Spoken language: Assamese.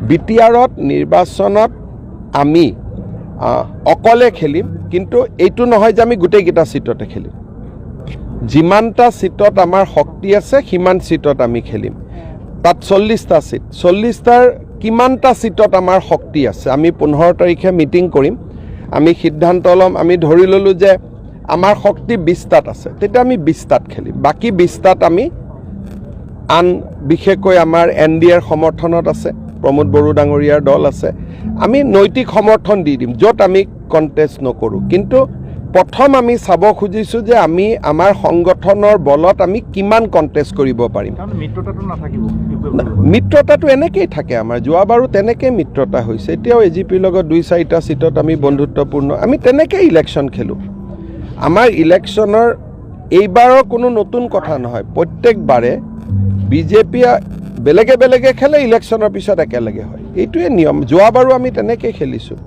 বিটিআৰত নিৰ্বাচনত আমি অকলে খেলিম, কিন্তু এইটো নহয় যে আমি গোটেইকেইটা সিটতে খেলিম। যিমানটা সিটত আমাৰ শক্তি আছে সিমান সিটত আমি খেলিম। তাত 40টা সিট, 40টাৰ কিমানটা সিটত আমাৰ শক্তি আছে আমি 15 তাৰিখে মিটিং কৰিম। আমি সিদ্ধান্ত ল'ম। আমি ধৰি ল'লোঁ যে আমাৰ শক্তি 20টাত আছে, তেতিয়া আমি 20টাত খেলিম। বাকী 20টাত আমি আন বিশেষকৈ আমাৰ NDAৰ সমৰ্থনত আছে, প্ৰমোদ বড়ো ডাঙৰীয়াৰ দল আছে, আমি নৈতিক সমৰ্থন দি দিম য'ত আমি কণ্টেষ্ট নকৰোঁ। কিন্তু প্ৰথম আমি চাব খুজিছোঁ যে আমি আমাৰ সংগঠনৰ বলত আমি কিমান কণ্টেষ্ট কৰিব পাৰিম। মিত্ৰতাটো এনেকেই থাকে আমাৰ, যোৱাবাৰো তেনেকৈ মিত্ৰতা হৈছে। এতিয়াও AGPৰ লগত 2-4টা সিটত আমি বন্ধুত্বপূৰ্ণ, আমি তেনেকৈ ইলেকশ্যন খেলোঁ। আমাৰ ইলেকশ্যনৰ এইবাৰৰ কোনো নতুন কথা নহয়। প্ৰত্যেকবাৰে BJP বেলেগে বেলেগে খেলে, ইলেকশ্যনৰ পিছত একেলগে হয়। এইটোৱে নিয়ম। যোৱাবাৰো আমি তেনেকৈ খেলিছোঁ।